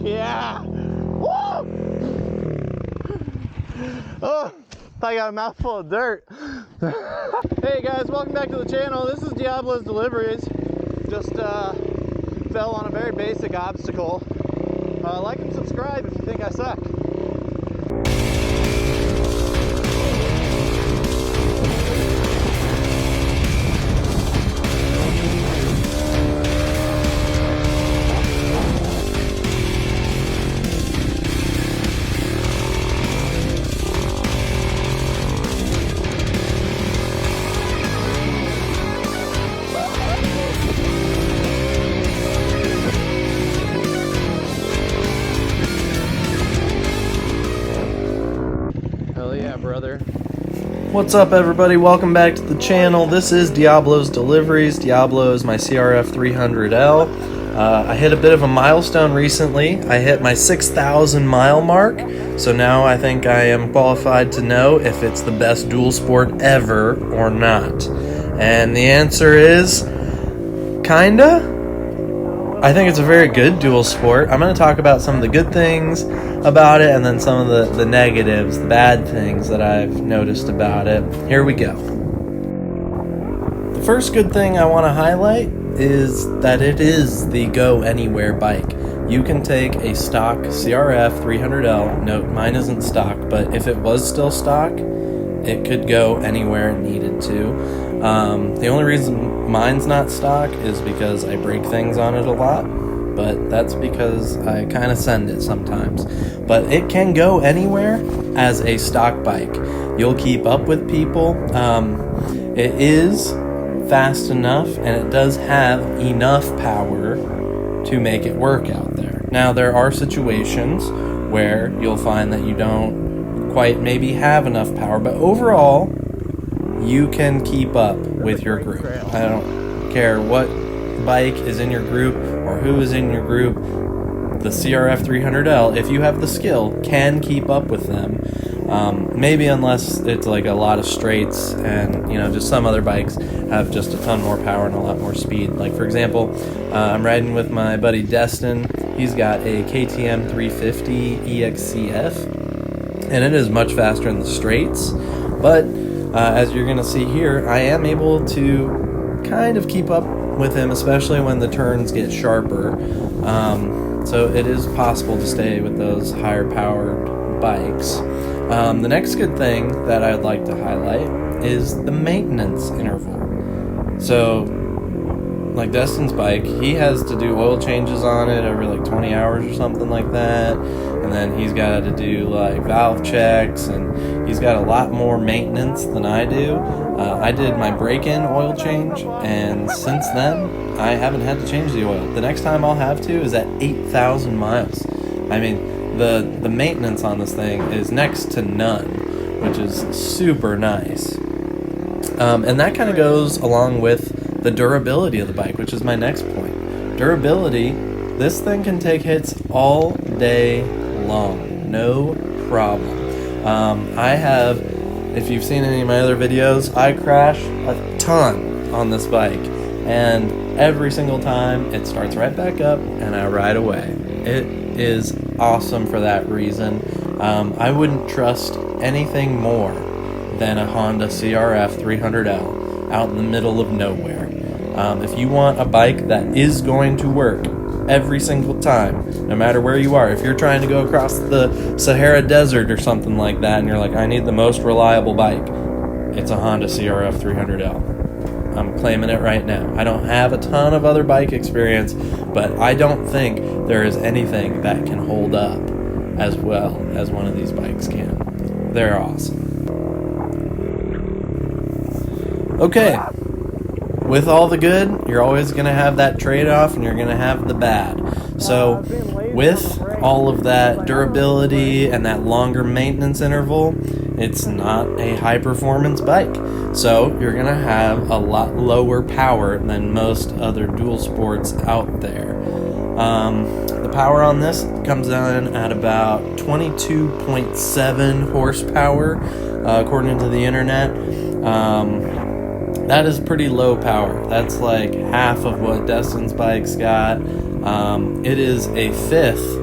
Yeah. Woo! Oh, I got a mouthful of dirt. Hey guys, welcome back to the channel. This is Diablo's Deliveries. Just fell on a very basic obstacle. Like and subscribe if you think I suck. Hell yeah, brother. What's up, everybody? Welcome back to the channel. This is Diablo's Deliveries. Diablo is my CRF300L. I hit a bit of a milestone recently. I hit my 6,000 mile mark, so now I think I am qualified to know if it's the best dual sport ever or not. And the answer is kinda. I think it's a very good dual sport. I'm going to talk about some of the good things about it and then some of the negatives, the bad things that I've noticed about it. Here we go. The first good thing I want to highlight is that it is the go anywhere bike. You can take a stock CRF300L, note mine isn't stock, but if it was still stock, it could go anywhere it needed to. The only reason mine's not stock is because I break things on it a lot, but that's because I kind of send it sometimes. But it can go anywhere as a stock bike. You'll keep up with people. It is fast enough, and it does have enough power to make it work out there. Now, there are situations where you'll find that you don't quite maybe have enough power, but overall, you can keep up with your group. I don't care what bike is in your group or who is in your group. The CRF300L, if you have the skill, can keep up with them. Maybe unless it's like a lot of straights and, you know, just some other bikes have just a ton more power and a lot more speed. Like, for example, I'm riding with my buddy Destin. He's got a KTM 350 EXCF, and it is much faster in the straights. But as you're going to see here, I am able to kind of keep up with him, especially when the turns get sharper. So it is possible to stay with those higher powered bikes. The next good thing that I'd like to highlight is the maintenance interval. So, like Destin's bike, he has to do oil changes on it every like 20 hours or something like that. And then he's got to do like valve checks, and he's got a lot more maintenance than I do. I did my break-in oil change, and since then, I haven't had to change the oil. The next time I'll have to is at 8,000 miles. I mean, the maintenance on this thing is next to none, which is super nice. And that kind of goes along with the durability of the bike, which is my next point. Durability, this thing can take hits all day long, no problem. I have, if you've seen any of my other videos, I crash a ton on this bike, and every single time it starts right back up and I ride away. It is awesome for that reason. I wouldn't trust anything more than a Honda CRF300L out in the middle of nowhere. If you want a bike that is going to work every single time, no matter where you are, if you're trying to go across the Sahara Desert or something like that, and you're like, I need the most reliable bike, it's a Honda CRF300L. I'm claiming it right now. I don't have a ton of other bike experience, but I don't think there is anything that can hold up as well as one of these bikes can. They're awesome. Okay, with all the good, you're always going to have that trade-off, and you're going to have the bad. So with all of that durability and that longer maintenance interval, it's not a high-performance bike. So you're going to have a lot lower power than most other dual sports out there. The power on this comes in at about 22.7 horsepower, according to the internet. That is pretty low power. That's like half of what Destin's bike's got. It is a fifth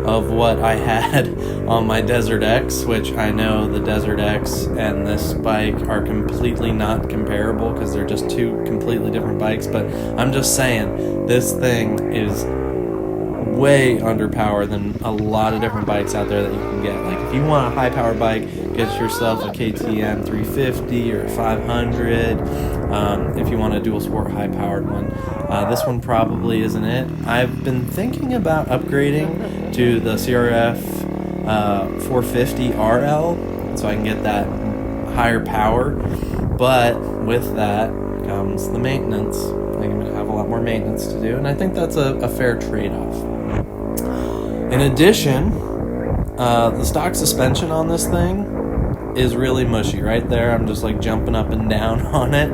of what I had on my Desert X, which I know the Desert X and this bike are completely not comparable because they're just two completely different bikes. But I'm just saying, this thing is way underpowered than a lot of different bikes out there that you can get. Like, if you want a high power bike, get yourself a KTM 350 or a 500. If you want a dual sport high powered one, this one probably isn't it. I've been thinking about upgrading to the CRF 450RL so I can get that higher power, but with that comes the maintenance. I think I'm going to have a lot more maintenance to do, and I think that's a fair trade-off. In addition, the stock suspension on this thing is really mushy. Right there, I'm just like jumping up and down on it,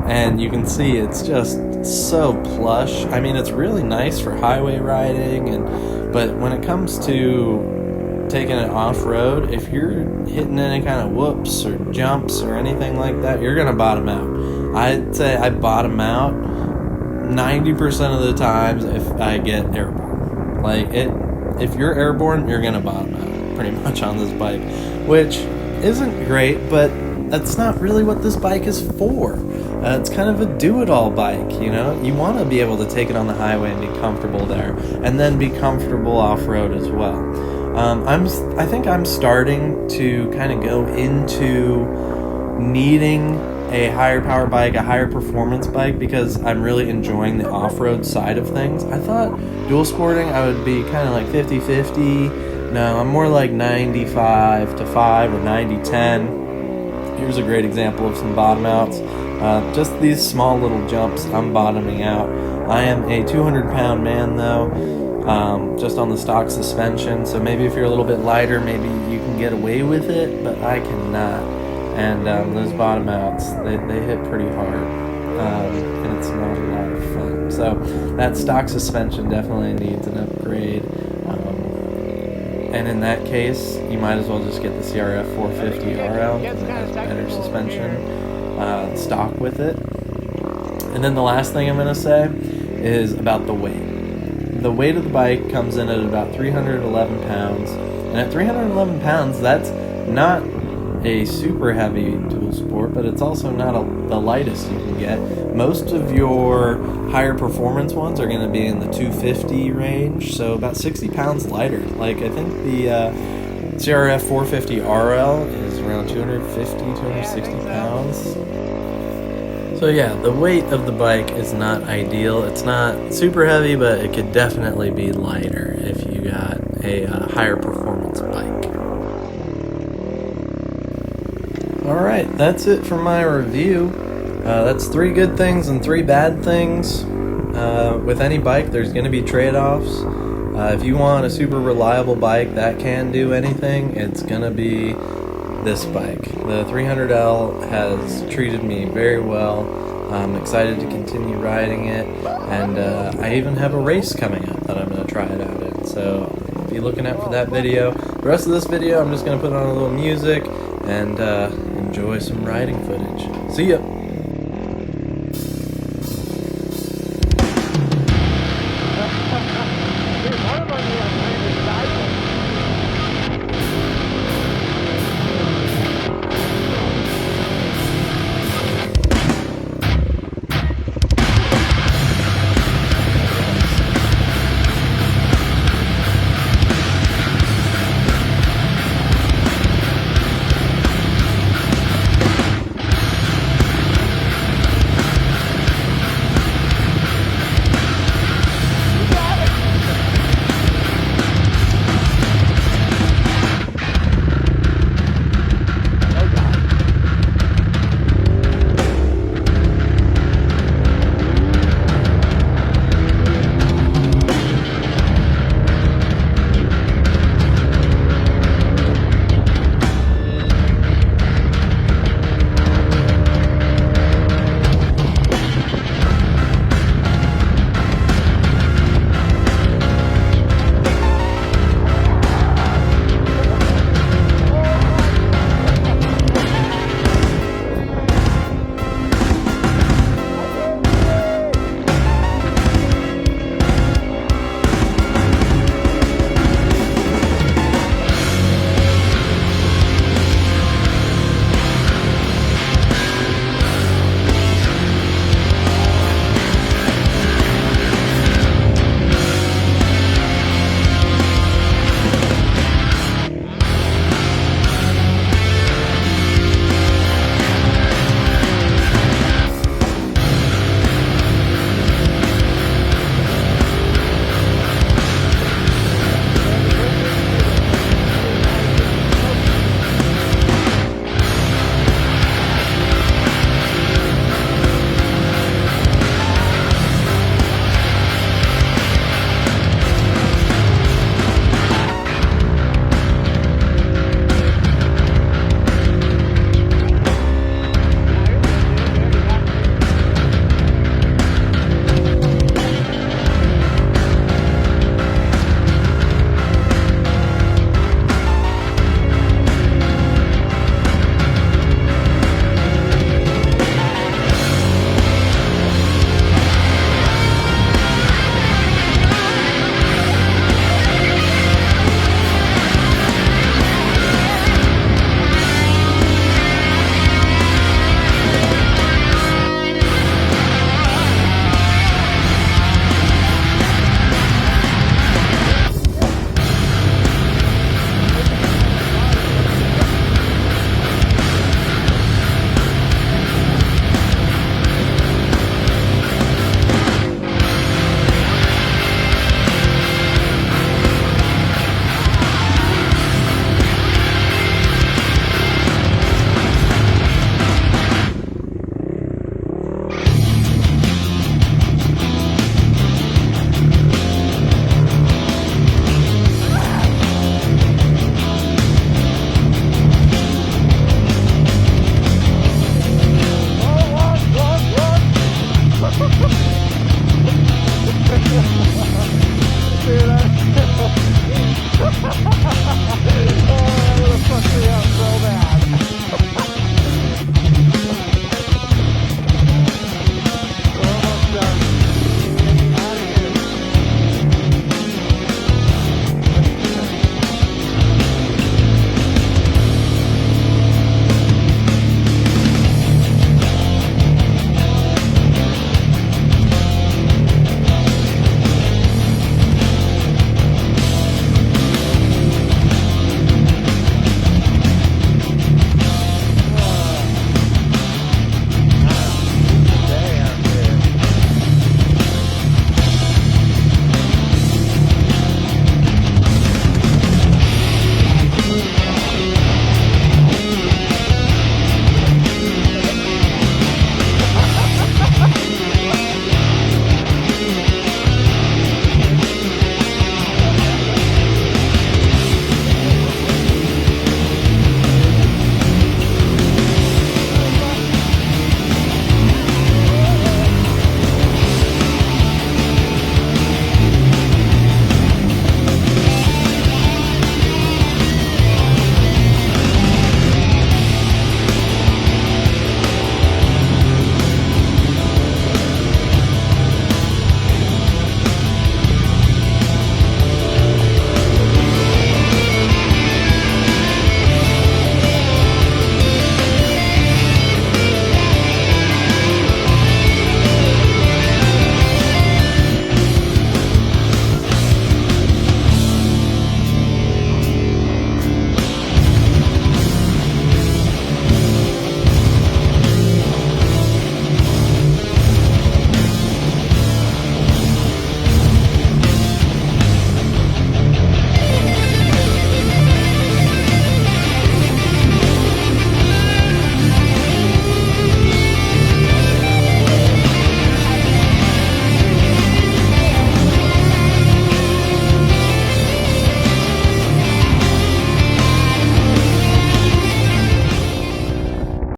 and you can see it's just so plush. I mean, it's really nice for highway riding, but when it comes to taking it off-road, if you're hitting any kind of whoops or jumps or anything like that, you're gonna bottom out. I'd say I bottom out 90% of the times if I get airborne. Like, if you're airborne, you're gonna bottom out pretty much on this bike, which isn't great, but that's not really what this bike is for. It's kind of a do-it-all bike, you know? You want to be able to take it on the highway and be comfortable there, and then be comfortable off-road as well. I think I'm starting to kind of go into needing a higher power bike, a higher performance bike, because I'm really enjoying the off-road side of things. I thought dual sporting I would be kind of like 50-50. No, I'm more like 95-5 or 90-10. Here's a great example of some bottom outs. Just these small little jumps, I'm bottoming out. I am a 200-pound man though, just on the stock suspension, so maybe if you're a little bit lighter, maybe you can get away with it, but I cannot. And those bottom outs, they hit pretty hard, and it's not a lot of fun. So that stock suspension definitely needs an upgrade. And in that case, you might as well just get the CRF 450RL because it has better suspension stock with it. And then the last thing I'm going to say is about the weight. The weight of the bike comes in at about 311 pounds. And at 311 pounds, that's not a super heavy dual sport, but it's also not the lightest you can get. Most of your higher performance ones are going to be in the 250 range, so about 60 pounds lighter. Like, I think the CRF 450RL is around 260 pounds. So yeah, the weight of the bike is not ideal. It's not super heavy, but it could definitely be lighter if you got a higher performance bike. Alright, that's it for my review. That's 3 good things and 3 bad things. With any bike, there's going to be trade-offs. If you want a super reliable bike that can do anything, it's going to be this bike. The 300L has treated me very well. I'm excited to continue riding it, and I even have a race coming up that I'm going to try it out in. So be looking out for that video. The rest of this video, I'm just going to put on a little music and enjoy some riding footage. See ya!